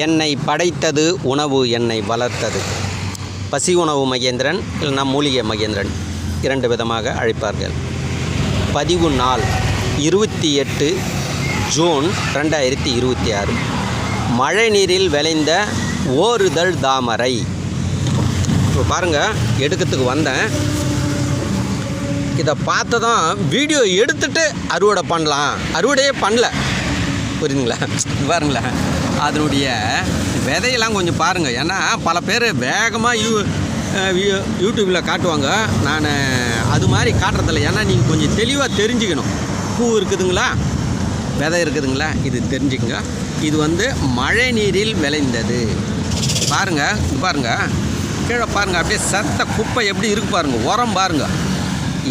என்னை படைத்தது உணவு என்னை வளர்த்தது. பசி உணவு மகேந்திரன் இல்லைனா மூலிகை மகேந்திரன் இரண்டு விதமாக அழைப்பார்கள். பதிவு நாள் 28 ஜூன் 2026. மழை நீரில் விளைந்த ஓருதழ் தாமரை. இப்போ பாருங்கள், எடுக்கிறதுக்கு வந்தேன். இதை பார்த்ததும் வீடியோ எடுத்துகிட்டு அறுவடை பண்ணலாம், அறுவடையே பண்ணல, புரியுதுங்களா? பாருங்களேன், அதனுடைய விதையெல்லாம் கொஞ்சம் பாருங்கள். ஏன்னா பல பேர் வேகமாக யூடியூப்பில் காட்டுவாங்க. நான் அது மாதிரி காட்டுறதில்ல. ஏன்னா நீங்கள் கொஞ்சம் தெளிவாக தெரிஞ்சுக்கணும். பூ இருக்குதுங்களா, விதை இருக்குதுங்களா, இது தெரிஞ்சுக்கங்க. இது மழை நீரில் விளைந்தது. பாருங்கள், இது பாருங்கள், கீழே பாருங்கள், அப்படியே சத்த குப்பை எப்படி இருக்குது பாருங்கள். உரம் பாருங்கள்,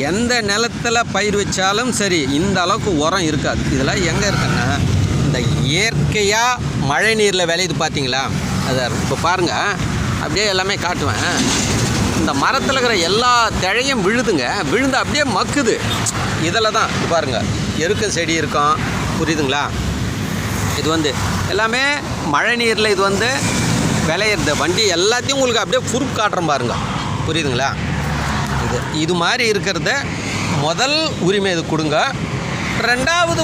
எந்த நிலத்தில் பயிர் வச்சாலும் சரி இந்த அளவுக்கு உரம் இருக்காது. இதெல்லாம் எங்கே இருக்குன்னா இந்த இயற்கையாக மழை நீரில் விளையுது பார்த்தீங்களா? அதை இப்போ பாருங்கள், அப்படியே எல்லாமே காட்டுவேன். இந்த மரத்தில் இருக்கிற எல்லா தழையும் விழுதுங்க, விழுந்து அப்படியே மக்குது. இதில் தான் இது பாருங்கள், எருக்க செடி இருக்கும், புரியுதுங்களா? இது எல்லாமே மழை நீரில் இது விளையிறது. வண்டி எல்லாத்தையும் உங்களுக்கு அப்படியே புருப்பு காட்டுறோம் பாருங்கள், புரியுதுங்களா? இது மாதிரி இருக்கிறத முதல் உரிமை இது கொடுங்க. ரெண்டாவது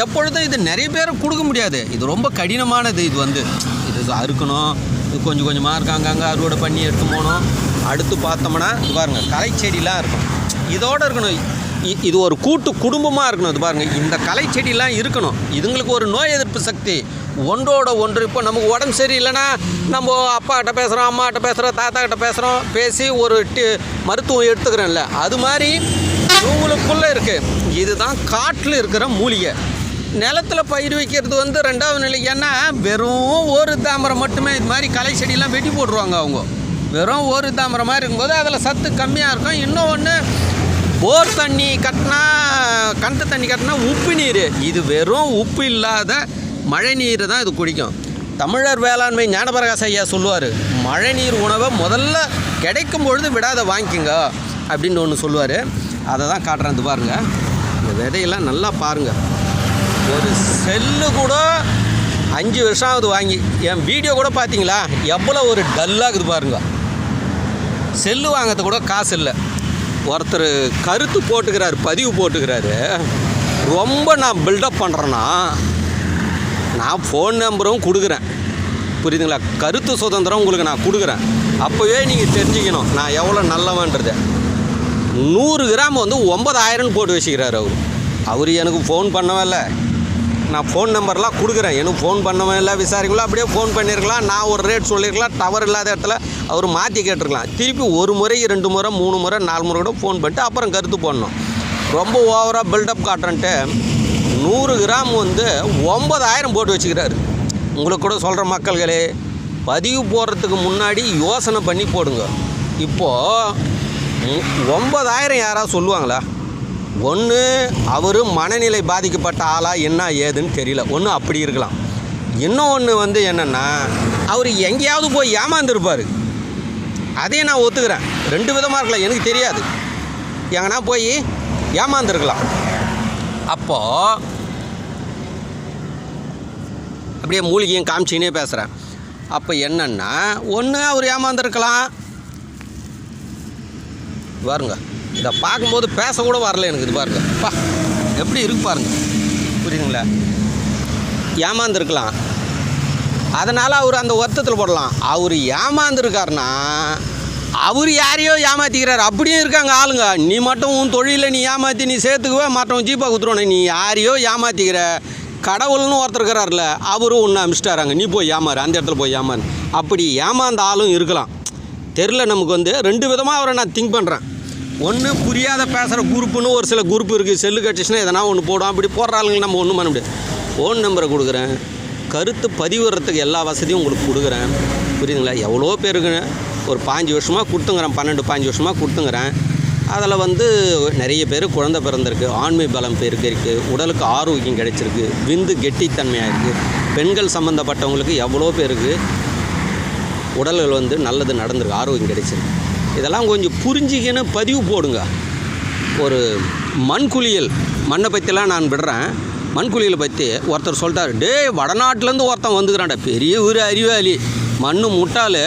எப்பொழுதும் இது நிறைய பேர் கொடுக்க முடியாது. இது ரொம்ப கடினமானது. இது அறுக்கணும், இது கொஞ்சம் கொஞ்சமாக இருக்காங்க, அறுவடை பண்ணி எடுத்து போகணும். அடுத்து பார்த்தோம்னா இது பாருங்கள், களை செடிலாம் இருக்கும், இதோடு இருக்கணும். இது ஒரு கூட்டு குடும்பமாக இருக்கணும். இது பாருங்கள், இந்த களை செடிலாம் இருக்கணும். இதுங்களுக்கு ஒரு நோய் எதிர்ப்பு சக்தி ஒன்றோட ஒன்று. இப்போ நமக்கு உடம்பு சரியில்லைன்னா நம்ம அப்பாக்கிட்ட பேசுகிறோம், அம்மாக்கிட்ட பேசுகிறோம், தாத்தாக்கிட்ட பேசுகிறோம், பேசி ஒரு மருத்துவம் எடுத்துக்கிறோம்ல, அது மாதிரி இவங்களுக்குள்ளே இருக்குது. இதுதான் காட்டில் இருக்கிற மூலிகை. நிலத்தில் பயிர் வைக்கிறது ரெண்டாவது நிலை. ஏன்னா வெறும் ஒரு தாமரை மட்டுமே இது மாதிரி களை செடியெல்லாம் வெட்டி போட்டுருவாங்க. அவங்க வெறும் ஒரு தாமரை மாதிரி இருக்கும்போது அதில் சத்து கம்மியாக இருக்கும். இன்னொன்று, போர் தண்ணி கட்டினா, கிணத்து தண்ணி கட்டினா உப்பு நீர். இது வெறும் உப்பு இல்லாத மழை நீர் தான் இது குடிக்கும். தமிழர் வேளாண்மை ஞானபிரகாஷ் ஐயா சொல்லுவார், மழை நீர் உணவை முதல்ல கிடைக்கும் பொழுது விடாத வாங்கிக்கோங்க அப்படின்னு ஒன்று சொல்லுவார். அதை தான் காட்டுறேன். இது பாருங்கள், இந்த விதையெல்லாம் நல்லா பாருங்கள். ஒரு செல்லு கூட 5 வருஷம் ஆகுது வாங்கி. என் வீடியோ கூட பார்த்தீங்களா, எவ்வளோ ஒரு டல்லாகுது பாருங்கள். செல்லு வாங்கிறது கூட காசு இல்லை. ஒருத்தர் கருத்து போட்டுக்கிறாரு, பதிவு போட்டுக்கிறாரு. ரொம்ப நான் பில்டப் பண்ணுறேன்னா நான் ஃபோன் நம்பரும் கொடுக்குறேன், புரியுதுங்களா? கருத்து சுதந்திரம் உங்களுக்கு நான் கொடுக்குறேன். அப்போவே நீங்கள் தெரிஞ்சுக்கணும் நான் எவ்வளோ நல்லவன்றது. 100 கிராம் 9,000 போட்டு வச்சுக்கிறாரு அவர் எனக்கு ஃபோன் பண்ணவே இல்லை. நான் ஃபோன் நம்பர்லாம் கொடுக்குறேன், எனக்கு ஃபோன் பண்ணவே இல்லை, விசாரிக்கலாம். அப்படியே ஃபோன் பண்ணியிருக்கலாம், நான் ஒரு ரேட் சொல்லியிருக்கலாம். டவர் இல்லாத இடத்துல அவர் மாற்றி கேட்டிருக்கலாம். திருப்பி 1 முறை 2 முறை 3 முறை 4 முறை கூட ஃபோன் பண்ணிட்டு அப்புறம் கருத்து போடணும். ரொம்ப ஓவராக பில்டப் காட்டுறன்ட்டு 100 கிராம் 9,000 போட்டு வச்சுக்கிறாரு. உங்களுக்கு கூட சொல்கிற மக்கள்களே, பதிவு போடுறதுக்கு முன்னாடி யோசனை பண்ணி போடுங்க. இப்போது 9,000 யாராவது சொல்லுவாங்களா? ஒன்று அவர் மனநிலை பாதிக்கப்பட்ட ஆளாக என்ன ஏதுன்னு தெரியல, ஒன்று அப்படி இருக்கலாம். இன்னொன்று என்னென்னா, அவர் எங்கேயாவது போய் ஏமாந்துருப்பார். அதையும் நான் ஒத்துக்கிறேன். 2 விதமாக இருக்கலாம், எனக்கு தெரியாது. எங்கன்னா போய் ஏமாந்துருக்கலாம். அப்போது அப்படியே மூலிகையும் காமிச்சின்னே பேசுகிறேன். அப்போ என்னென்னா, ஒன்று அவர் ஏமாந்துருக்கலாம். பாருங்க, இதை பார்க்கும்போது பேசக்கூட வரல எனக்கு. இது பாருங்க, பா எப்படி இருக்கு பாருங்கள், புரியுதுங்களா? ஏமாந்துருக்கலாம். அதனால் அவர் அந்த வருத்தத்தில் போடலாம். அவர் ஏமாந்துருக்காருன்னா அவர் யாரையோ ஏமாற்றிக்கிறார். அப்படியும் இருக்காங்க ஆளுங்க. நீ மட்டும் உன் தொழிலில் நீ ஏமாற்றி நீ சேர்த்துக்குவே, மற்றவன் ஜீப்பாக குத்துருவானே, நீ யாரையோ ஏமாற்றிக்கிற. கடவுள்னு ஒருத்தர் இருக்கிறார்ல, அவரும் ஒன்று அமிச்சிட்டாராங்க, நீ போய் ஏமாறு, அந்த இடத்துல போய் ஏமாறு. அப்படி ஏமாந்த ஆளும் இருக்கலாம். தெரில, நமக்கு 2 விதமாக அவரை நான் திங்க் பண்ணுறேன். ஒன்று, புரியாத பேசுகிற குரூப்புன்னு ஒரு சில குரூப் இருக்குது. செல்லு கட்டிச்சுன்னா எதனா ஒன்று போடும். அப்படி போடுற ஆளுங்க நம்ம ஒன்றும் பண்ண முடியாது. ஃபோன் நம்பரை கொடுக்குறேன், கருத்து பதிவுறதுக்கு எல்லா வசதியும் உங்களுக்கு கொடுக்குறேன், புரியுதுங்களா? எவ்வளோ பேருக்கு ஒரு 5 வருஷமாக கொடுத்துங்கிறேன், 12-15 வருஷமாக கொடுத்துங்கிறேன். அதில் நிறைய பேர் குழந்தை பிறந்திருக்கு, ஆண்மை பலம் இருக்குது, உடலுக்கு ஆரோக்கியம் கிடைச்சிருக்கு, விந்து கெட்டித்தன்மையாக இருக்குது. பெண்கள் சம்மந்தப்பட்டவங்களுக்கு எவ்வளோ பேருக்கு உடல்கள் நல்லது நடந்திருக்கு, ஆரோக்கியம் கிடைச்சிருக்கு. இதெல்லாம் கொஞ்சம் புரிஞ்சிக்கின்னு பதிவு போடுங்க. ஒரு மண்குளியல், மண்ணை பற்றிலாம் நான் விடுறேன். மண்குழியில் பற்றி ஒருத்தர் சொல்லிட்டார், வடநாட்டிலேருந்து ஒருத்தன் வந்துக்கிறான்டா, பெரிய ஒரு அறிவாளி, மண் முட்டால்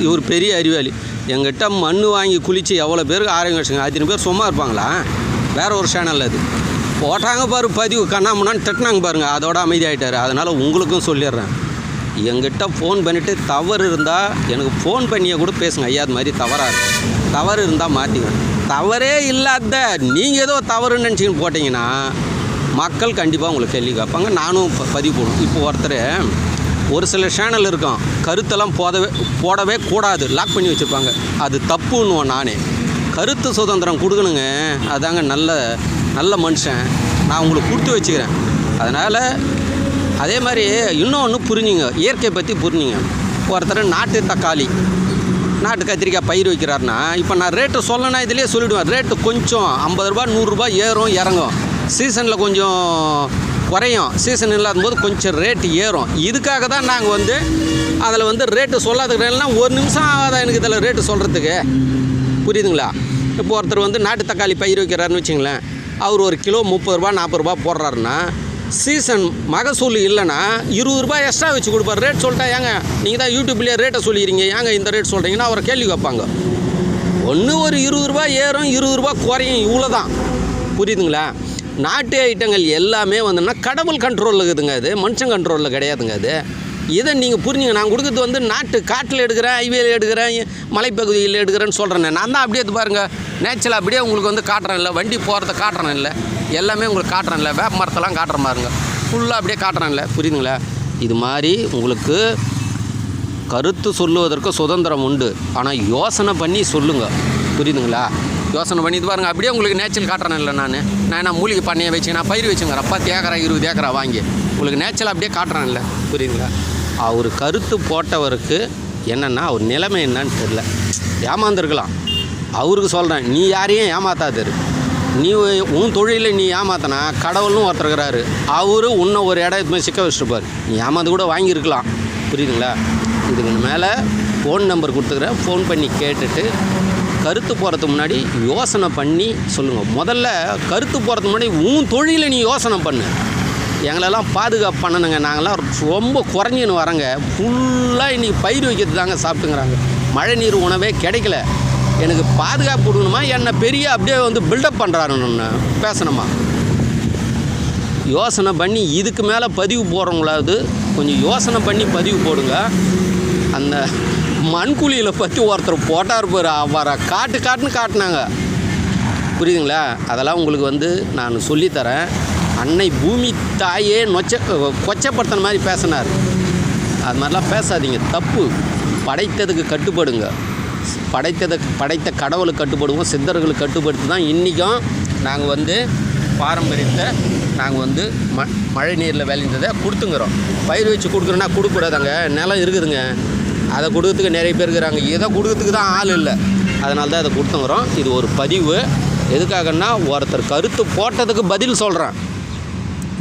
இவர் பெரிய அறிவாளி. எங்கிட்ட மண் வாங்கி குளித்து எவ்வளோ பேருக்கு ஆரோக்கியம் வச்சுங்க, அத்தனை பேர் சும்மா இருப்பாங்களா? வேறு ஒரு சேனலில் அது போட்டாங்க பாரு பதிவு, கண்ணாமண்ணான்னு திட்டினாங்க பாருங்கள், அதோட அமைதியாகிட்டார். அதனால் உங்களுக்கும் சொல்லிடுறேன், எங்கிட்ட ஃபோன் பண்ணிவிட்டு தவறு இருந்தால் எனக்கு ஃபோன் பண்ணியே கூட பேசுங்க, ஐயா அது மாதிரி தவறாக இருக்குது, தவறு இருந்தால் மாற்றிங்க. தவறே இல்லாத நீங்கள் ஏதோ தவறுன்னு நினச்சிக்கின்னு போட்டிங்கன்னா மக்கள் கண்டிப்பாக உங்களுக்கு கேள்வி கேட்பாங்க, நானும் பதிவு போடுவோம். இப்போ ஒருத்தர் ஒரு சில சேனல் இருக்கும், கருத்தெல்லாம் போடவே கூடாது, லாக் பண்ணி வச்சுருப்பாங்க, அது தப்புன்னுவோம். நானே கருத்து சுதந்திரம் கொடுக்கணுங்க, அதாங்க நல்ல மனுஷன், நான் உங்களுக்கு கொடுத்து வச்சுக்கிறேன். அதனால் அதே மாதிரி இன்னொன்று புரிஞ்சுங்க, இயற்கை பற்றி புரிஞ்சுங்க. ஒருத்தர் நாட்டு தக்காளி, நாட்டு கத்திரிக்காய் பயிர் வைக்கிறாருன்னா, இப்போ நான் ரேட்டு சொல்லணும்னா இதிலே சொல்லிவிடுவேன். ரேட்டு கொஞ்சம் 50 ரூபா 100 ரூபா ஏறும் இறங்கும், சீசனில் கொஞ்சம் குறையும், சீசன் இல்லாத போது கொஞ்சம் ரேட்டு ஏறும். இதுக்காக தான் நாங்கள் அதில் ரேட்டு சொல்லாதுக்கிறேன்னா ஒரு நிமிஷம் ஆகாதான் எனக்கு இதில் ரேட்டு சொல்கிறதுக்கு, புரியுதுங்களா? இப்போ ஒருத்தர் நாட்டு தக்காளி பயிர் வைக்கிறாருன்னு வச்சுங்களேன், அவர் ஒரு கிலோ 30 ரூபா 40 ரூபா போடுறாருன்னா, சீசன் மகசூல் இல்லைன்னா 20 ரூபா எக்ஸ்ட்ரா வச்சு கொடுப்பார். ரேட் சொல்லிட்டா ஏங்க நீங்கள் தான் யூடியூப்லேயே ரேட்டை சொல்லிக்கிறீங்க, ஏங்க இந்த ரேட் சொல்கிறீங்கன்னா அவரை கேள்வி வைப்பாங்க. ஒன்று ஒரு 20 ரூபா ஏறும் 20 ரூபா குறையும், இவ்வளோ தான், புரியுதுங்களா? நாட்டு ஐட்டங்கள் எல்லாமே கடவுள் கண்ட்ரோலில் இருக்குதுங்க, அது மனுஷன் கண்ட்ரோலில் கிடையாதுங்க. அது இதை நீங்கள் புரிஞ்சுங்க. நான் கொடுக்குறது நாட்டு காட்டில் எடுக்கிறேன், ஹைவேல எடுக்கிறேன், மலைப்பகுதியில் எடுக்கிறேன்னு சொல்கிறேன். நான் தான் அப்படியே பாருங்கள், நேச்சுரல் அப்படியே உங்களுக்கு காட்டுறேன் இல்லை, வண்டி போகிறத காட்டுறேன் இல்லை, எல்லாமே உங்களுக்கு காட்டுறேன் இல்லை, வேப்ப மரத்தெல்லாம் காட்டுற மாதிரிங்க, ஃபுல்லாக அப்படியே காட்டுறேன் இல்லை, புரியுதுங்களா? இது மாதிரி உங்களுக்கு கருத்து சொல்லுவதற்கு சுதந்திரம் உண்டு, ஆனால் யோசனை பண்ணி சொல்லுங்கள், புரியுதுங்களா? யோசனை பண்ணி இது பாருங்கள், அப்படியே உங்களுக்கு நேச்சுரல் காட்டுறேன் இல்லை. நான் என்ன மூலிகை பண்ணையை வச்சுங்க, நான் பயிர் வச்சுங்க, 10 ஏக்கரா 20 ஏக்கரா வாங்கி உங்களுக்கு நேச்சுரல் அப்படியே காட்டுறேன் இல்லை, புரியுதுங்களா? அவர் கருத்து போட்டவருக்கு என்னென்னா அவர் நிலைமை என்னன்னு தெரில, ஏமாந்துருக்கலாம். அவருக்கு சொல்கிறேன், நீ யாரையும் ஏமாத்தாதரு, நீ உன் தொழிலை நீ ஏமாத்தினா கடவுள்னு ஒருத்தருக்கிறாரு, அவரு உன்னை ஒரு இடத்துல சிக்க வச்சுருப்பார், நீ ஏமாந்து கூட வாங்கியிருக்கலாம், புரியுதுங்களா? இதுக்கு மேலே ஃபோன் நம்பர் கொடுத்துக்கிறேன், ஃபோன் பண்ணி கேட்டுட்டு கருத்து போகிறதுக்கு முன்னாடி யோசனை பண்ணி சொல்லுங்கள். முதல்ல கருத்து போகிறதுக்கு முன்னாடி உன் தொழிலை நீ யோசனை பண்ணு. எங்களெல்லாம் பாதுகாப்பு பண்ணணுங்க, நாங்கள்லாம் ரொம்ப குறைஞ்சின்னு வரோங்க, ஃபுல்லாக இன்றைக்கி பயிர் வைக்கிறது தாங்க சாப்பிட்டுங்கிறாங்க, மழை நீர் உணவே கிடைக்கல. எனக்கு பாதுகாப்பு கொடுக்கணுமா, என்னை பெரிய அப்படியே பில்டப் பண்ணுறாருன்னு பேசணுமா? யோசனை பண்ணி இதுக்கு மேலே பதிவு போடுறவங்களாவது கொஞ்சம் யோசனை பண்ணி பதிவு போடுங்க. அந்த மண்குழியில் பற்றி ஒருத்தர் போட்டார் பாரு, அவரை காட்டுன்னு காட்டினாங்க, புரியுதுங்களா? அதெல்லாம் உங்களுக்கு நான் சொல்லித்தரேன். அன்னை பூமி தாயே கொச்சப்படுத்தின மாதிரி பேசினார், அது மாதிரிலாம் பேசாதீங்க, தப்பு. படைத்ததுக்கு கட்டுப்படுங்க, படைத்த கடவுளுக்கு கட்டுப்படுவோம், சித்தர்களுக்கு கட்டுப்படுத்தி தான் இன்றைக்கும் நாங்கள் பாரம்பரியத்தை நாங்கள் மழை நீரில் விளைந்ததை கொடுத்துங்கிறோம். பயிர் வச்சு கொடுக்குறோன்னா கொடுக்கூடாதாங்க, நிலம் இருக்குதுங்க, அதை கொடுக்கறதுக்கு நிறைய பேர் இருக்கிறாங்க, இதை கொடுக்கறதுக்கு தான் ஆள் இல்லை, அதனால தான் அதை கொடுத்துங்கிறோம். இது ஒரு பதிவு எதுக்காகன்னா, ஒருத்தர் கருத்து போட்டதுக்கு பதில் சொல்கிறேன்.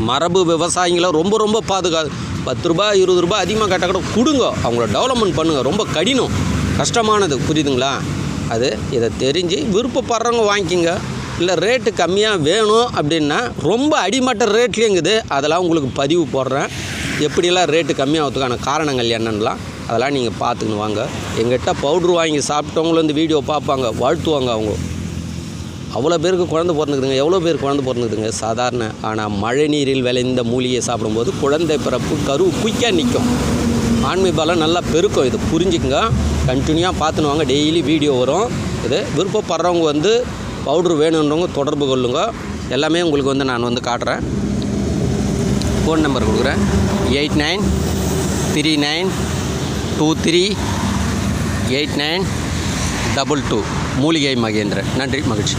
மரபு விவசாயிகளை ரொம்ப பாதுகாப்பு, 10 ரூபா 20 ரூபா அதிகமாக கேட்டால் கூட கொடுங்க, அவங்கள டெவலப்மெண்ட் பண்ணுங்கள், ரொம்ப கடினம் கஷ்டமானது, புரியுதுங்களா? அது இதை தெரிஞ்சு விருப்பப்படுறவங்க வாங்கிக்கிங்க. இல்லை ரேட்டு கம்மியாக வேணும் அப்படின்னா ரொம்ப அடிமட்ட ரேட்லேயுங்குது, அதெல்லாம் உங்களுக்கு பதிவு போடுறேன். எப்படியெல்லாம் ரேட்டு கம்மியாகிறதுக்கான காரணங்கள் என்னென்னலாம் அதெல்லாம் நீங்கள் பார்த்துக்கணும் வாங்க. எங்கிட்ட பவுட்ரு வாங்கி சாப்பிட்டவங்களும் வீடியோ பார்ப்பாங்க, வாழ்த்துவாங்க. அவங்க அவ்வளோ பேருக்கு குழந்தை பிறந்துக்குதுங்க, எவ்வளோ பேர் குழந்தை பிறந்துக்குதுங்க சாதாரண. ஆனால் மழை நீரில் விளைந்த மூலிகையை சாப்பிடும்போது குழந்தை பிறப்பு கரு குயிக்காக நிற்கும், ஆண்மை பலம் நல்லா பெருக்கும். இது புரிஞ்சுக்குங்க, கண்டினியூவாக பார்த்துன்னு வாங்க, டெய்லி வீடியோ வரும். இது விருப்பப்படுறவங்க பவுட்ரு வேணுன்றவங்க தொடர்பு கொள்ளுங்க. எல்லாமே உங்களுக்கு நான் காட்டுறேன். ஃபோன் நம்பர் கொடுக்குறேன், 8939238922 மூலிகை மகேந்திரன். நன்றி, மகிழ்ச்சி.